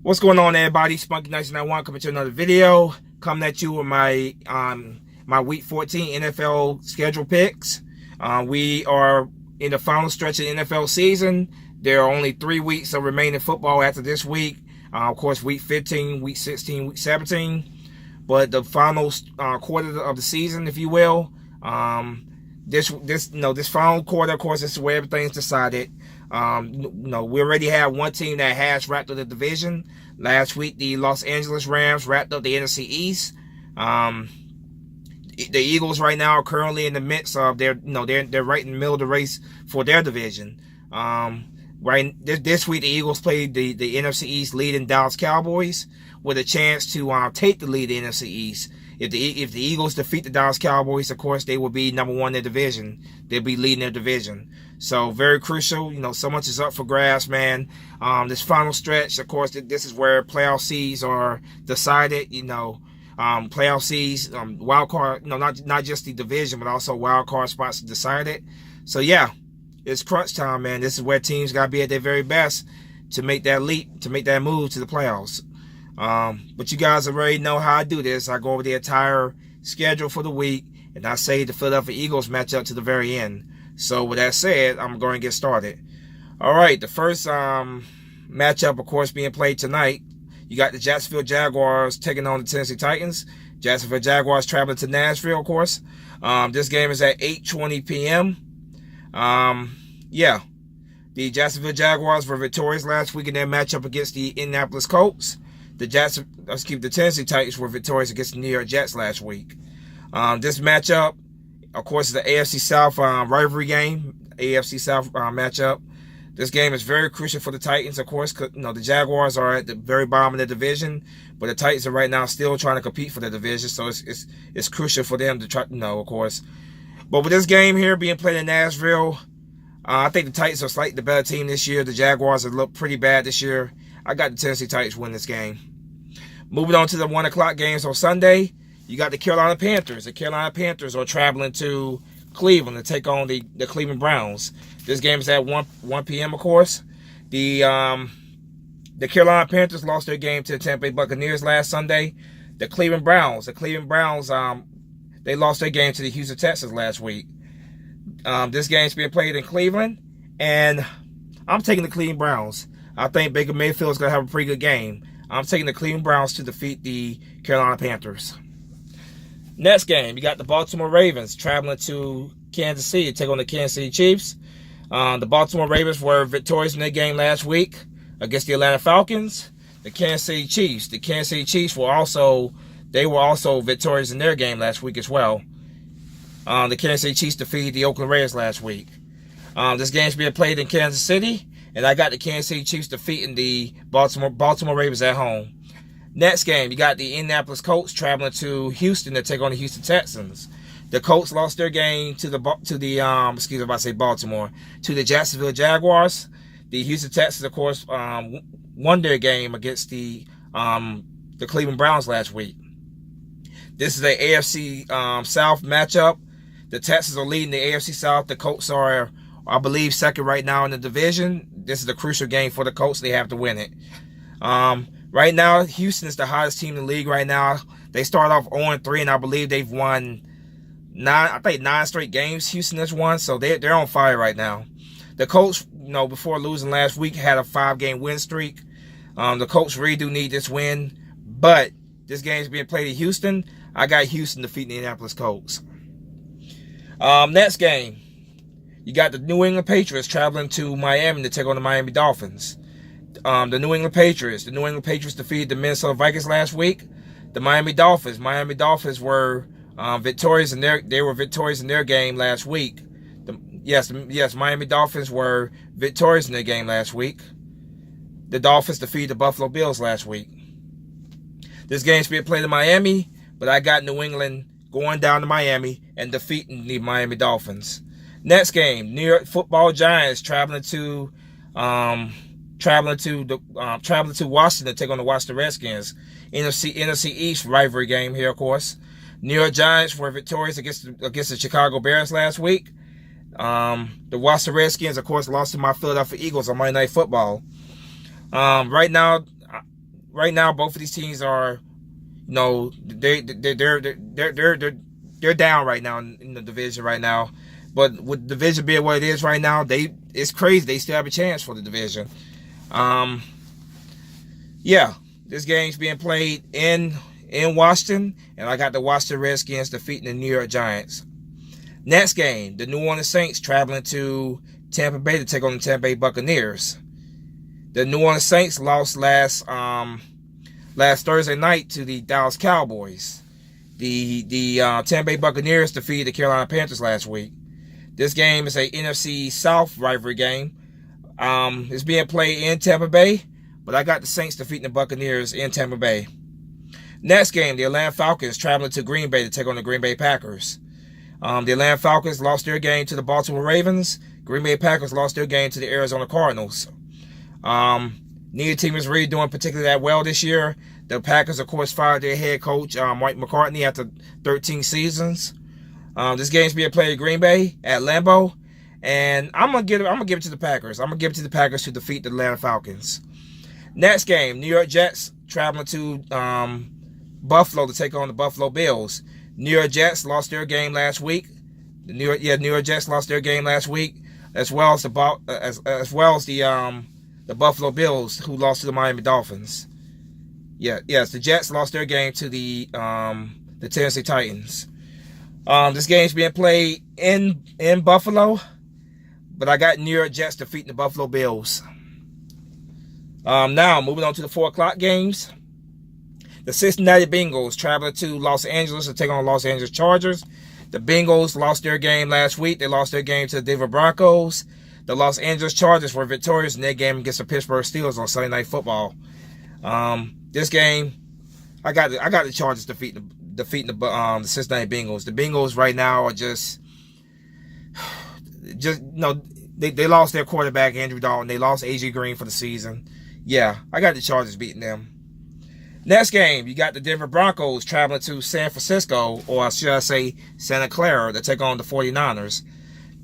What's going on, everybody? Spunky 1991 coming to another video. Coming at you with my my Week 14 NFL schedule picks. We are in the final stretch of the NFL season. There are only 3 weeks of remaining football after this week. Of course, Week 15, Week 16, Week 17. But the final quarter of the season, if you will, this final quarter, of course, this is where everything's decided. We already have one team that has wrapped up the division. Last week, the Los Angeles Rams wrapped up the NFC East. The Eagles right now are currently in the midst of they're right in the middle of the race for their division. This week, the Eagles played the NFC East leading Dallas Cowboys with a chance to take the lead in the NFC East. If the Eagles defeat the Dallas Cowboys, of course, they will be number one in their division. They'll be leading their division. So very crucial. So much is up for grabs, man. This final stretch, of course, this is where playoff seeds are decided. Playoff seeds, wild card. Not just the division, but also wild card spots decided. So yeah, it's crunch time, man. This is where teams got to be at their very best to make that leap, to make that move to the playoffs. But you guys already know how I do this. I go over the entire schedule for the week, and I say the Philadelphia Eagles match up to the very end. So with that said, I'm going to get started. All right, the first matchup, of course, being played tonight. You got the Jacksonville Jaguars taking on the Tennessee Titans. Jacksonville Jaguars traveling to Nashville, of course. This game is at 8:20 p.m. The Jacksonville Jaguars were victorious last week in their matchup against the Indianapolis Colts. The Tennessee Titans were victorious against the New York Jets last week. This matchup, of course, is the AFC South rivalry game, AFC South matchup. This game is very crucial for the Titans, of course. The Jaguars are at the very bottom of the division, but the Titans are right now still trying to compete for the division, so it's crucial for them to try, of course. But with this game here being played in Nashville, I think the Titans are slightly the better team this year. The Jaguars have looked pretty bad this year. I got the Tennessee Titans win this game. Moving on to the 1 o'clock games on Sunday, you got the Carolina Panthers. The Carolina Panthers are traveling to Cleveland to take on the Cleveland Browns. This game is at 1 p.m., of course. The Carolina Panthers lost their game to the Tampa Bay Buccaneers last Sunday. The Cleveland Browns, they lost their game to the Houston Texans last week. This game's being played in Cleveland, and I'm taking the Cleveland Browns. I think Baker Mayfield is going to have a pretty good game. I'm taking the Cleveland Browns to defeat the Carolina Panthers. Next game, you got the Baltimore Ravens traveling to Kansas City to take on the Kansas City Chiefs. The Baltimore Ravens were victorious in their game last week against the Atlanta Falcons. The Kansas City Chiefs were also victorious in their game last week as well. The Kansas City Chiefs defeated the Oakland Raiders last week. This game's being played in Kansas City, and I got the Kansas City Chiefs defeating the Baltimore Ravens at home. Next game, you got the Indianapolis Colts traveling to Houston to take on the Houston Texans. The Colts lost their game to the Jacksonville Jaguars. The Houston Texans, of course, won their game against the Cleveland Browns last week. This is a AFC South matchup. The Texans are leading the AFC South. The Colts are, I believe, second right now in the division. This is a crucial game for the Colts. They have to win it. Right now, Houston is the hottest team in the league right now. They start off 0-3, and I believe they've won 9 straight games Houston has won, so they're on fire right now. The Colts, before losing last week, had a 5-game win streak. The Colts really do need this win, but this game is being played in Houston. I got Houston defeating the Indianapolis Colts. Next game, you got the New England Patriots traveling to Miami to take on the Miami Dolphins. The New England Patriots defeated the Minnesota Vikings last week. The Miami Dolphins were victorious in their game last week. Miami Dolphins were victorious in their game last week. The Dolphins defeated the Buffalo Bills last week. This game's being played in Miami, but I got New England going down to Miami and defeating the Miami Dolphins. Next game, New York Football Giants traveling to Washington to take on the Washington Redskins. NFC East rivalry game here, of course. New York Giants were victorious against the Chicago Bears last week. The Washington Redskins, of course, lost to my Philadelphia Eagles on Monday Night Football. Right now, right now, both of these teams are, they're down right now in the division right now. But with the division being what it is right now, it's crazy. They still have a chance for the division. Yeah, this game's being played in Washington, and I got the Washington Redskins defeating the New York Giants. Next game, the New Orleans Saints traveling to Tampa Bay to take on the Tampa Bay Buccaneers. The New Orleans Saints lost last Thursday night to the Dallas Cowboys. The Tampa Bay Buccaneers defeated the Carolina Panthers last week. This game is a NFC South rivalry game. It's being played in Tampa Bay, but I got the Saints defeating the Buccaneers in Tampa Bay. Next game, the Atlanta Falcons traveling to Green Bay to take on the Green Bay Packers. The Atlanta Falcons lost their game to the Baltimore Ravens. Green Bay Packers lost their game to the Arizona Cardinals. Neither team is really doing particularly that well this year. The Packers, of course, fired their head coach, Mike McCarthy, after 13 seasons. This game's being played at Green Bay at Lambeau, and I'm gonna give it to the Packers. I'm gonna give it to the Packers to defeat the Atlanta Falcons. Next game, New York Jets traveling to Buffalo to take on the Buffalo Bills. New York Jets lost their game last week. The New York Jets lost their game last week, as well as the Buffalo Bills, who lost to the Miami Dolphins. The Jets lost their game to the Tennessee Titans. This game's being played in Buffalo, but I got New York Jets defeating the Buffalo Bills. Now, moving on to the 4 o'clock games. The Cincinnati Bengals traveling to Los Angeles to take on Los Angeles Chargers. The Bengals lost their game last week. They lost their game to the Denver Broncos. The Los Angeles Chargers were victorious in their game against the Pittsburgh Steelers on Sunday Night Football. This game, I got the Chargers defeating the Cincinnati Bengals. The Bengals right now are just they lost their quarterback Andrew Dalton. They lost AJ Green for the season. Yeah, I got the Chargers beating them. Next game, you got the Denver Broncos traveling to San Francisco, or should I say Santa Clara, to take on the 49ers.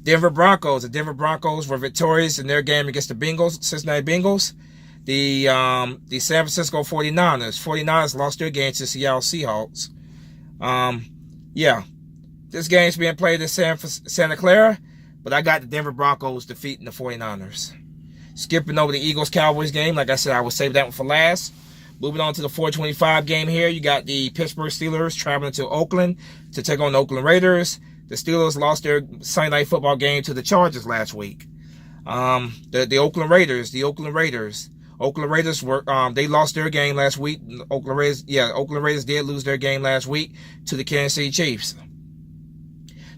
The Denver Broncos were victorious in their game against the Cincinnati Bengals. The San Francisco 49ers lost their game to Seattle Seahawks. This game's being played in Santa Clara, but I got the Denver Broncos defeating the 49ers. Skipping over the Eagles-Cowboys game, like I said, I will save that one for last. Moving on to the 425 game here, you got the Pittsburgh Steelers traveling to Oakland to take on the Oakland Raiders. The Steelers lost their Sunday Night Football game to the Chargers last week. The Oakland Raiders were they lost their game last week. Oakland Raiders did lose their game last week to the Kansas City Chiefs.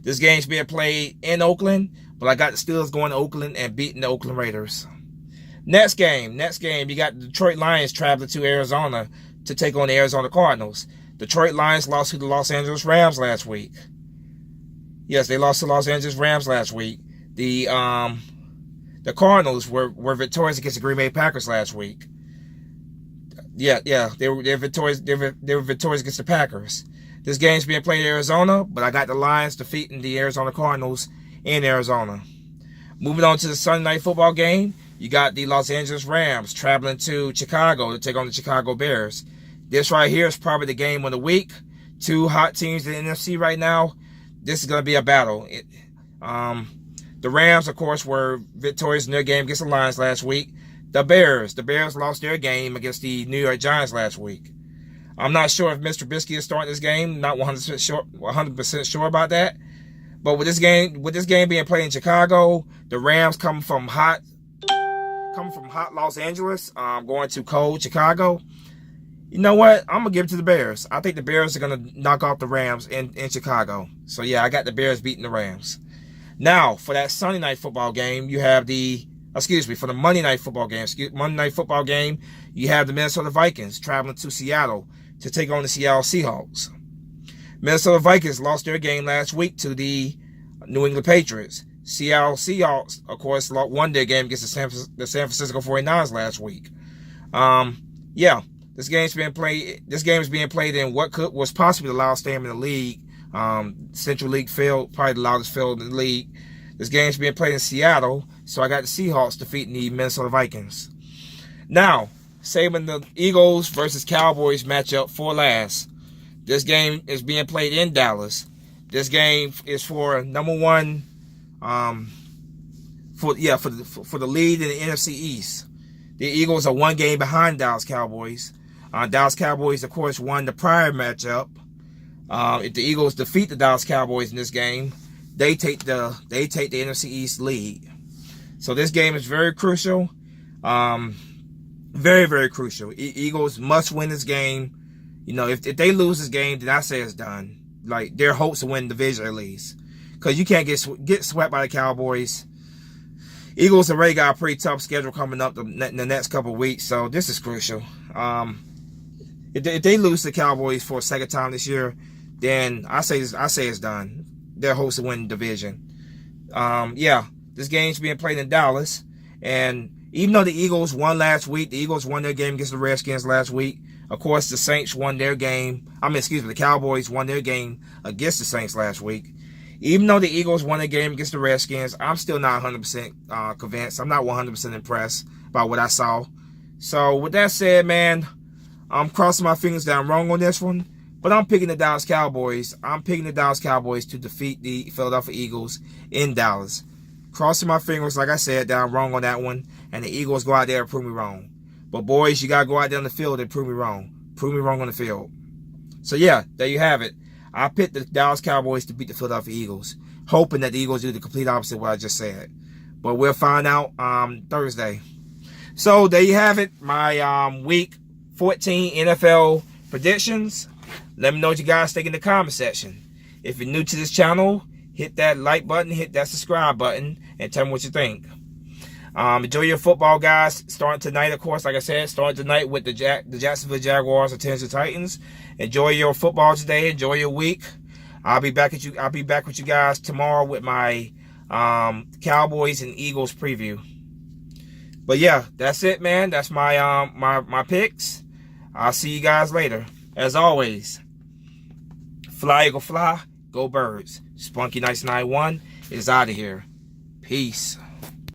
This game's being played in Oakland, but I got the Steelers going to Oakland and beating the Oakland Raiders. Next game, you got the Detroit Lions traveling to Arizona to take on the Arizona Cardinals. Detroit Lions lost to the Los Angeles Rams last week. Yes, they lost to the Los Angeles Rams last week. The Cardinals were victorious against the Green Bay Packers last week. They were victorious. They were victorious against the Packers. This game's being played in Arizona, but I got the Lions defeating the Arizona Cardinals in Arizona. Moving on to the Sunday Night Football game, you got the Los Angeles Rams traveling to Chicago to take on the Chicago Bears. This right here is probably the game of the week. 2 hot teams in the NFC right now. This is going to be a battle. The Rams, of course, were victorious in their game against the Lions last week. The Bears lost their game against the New York Giants last week. I'm not sure if Mr. Trubisky is starting this game. Not 100% sure about that. But with this game being played in Chicago, the Rams coming from hot Los Angeles, going to cold Chicago. You know what? I'm going to give it to the Bears. I think the Bears are going to knock off the Rams in Chicago. So, yeah, I got the Bears beating the Rams. Now, for that Sunday Night Football game, you have for the Monday Night Football game, you have the Minnesota Vikings traveling to Seattle to take on the Seattle Seahawks. Minnesota Vikings lost their game last week to the New England Patriots. Seattle Seahawks, of course, won their game against the San Francisco 49ers last week. This game is being played in what was possibly the loudest stadium in the league. Central League Field, probably the loudest field in the league. This game is being played in Seattle, so I got the Seahawks defeating the Minnesota Vikings. Now, saving the Eagles versus Cowboys matchup for last. This game is being played in Dallas. This game is for number one, for the lead in the NFC East. The Eagles are one game behind Dallas Cowboys. Dallas Cowboys, of course, won the prior matchup. If the Eagles defeat the Dallas Cowboys in this game, they take the NFC East lead. So this game is very crucial. Very, very crucial. Eagles must win this game. You know, if they lose this game, then I say it's done. Like, their hopes to win the division at least. Because you can't get swept by the Cowboys. Eagles already got a pretty tough schedule coming up the next couple of weeks, so this is crucial. If they lose to the Cowboys for a second time this year, then I say it's done. Their hopes to win the division. This game's being played in Dallas, and even though the Eagles won last week, the Eagles won their game against the Redskins last week. Of course, the Saints won their game. The Cowboys won their game against the Saints last week. Even though the Eagles won their game against the Redskins, I'm still not 100% convinced. I'm not 100% impressed by what I saw. So, with that said, man, I'm crossing my fingers that I'm wrong on this one. But I'm picking the Dallas Cowboys. I'm picking the Dallas Cowboys to defeat the Philadelphia Eagles in Dallas. Crossing my fingers, like I said, that I'm wrong on that one. And the Eagles go out there and prove me wrong. But boys, you got to go out there on the field and prove me wrong. Prove me wrong on the field. So yeah, there you have it. I picked the Dallas Cowboys to beat the Philadelphia Eagles. Hoping that the Eagles do the complete opposite of what I just said. But we'll find out Thursday. So there you have it. My week 14 NFL predictions. Let me know what you guys think in the comment section. If you're new to this channel, hit that like button, hit that subscribe button, and tell me what you think. Enjoy your football, guys. Starting tonight, of course, like I said, starting tonight with the Jacksonville Jaguars and Tennessee Titans. Enjoy your football today. Enjoy your week. I'll be back with you guys tomorrow with my Cowboys and Eagles preview. But yeah, that's it, man. That's my my picks. I'll see you guys later. As always, fly, Eagle, fly, go Birds. Spunky Nice 91 is out of here. Peace.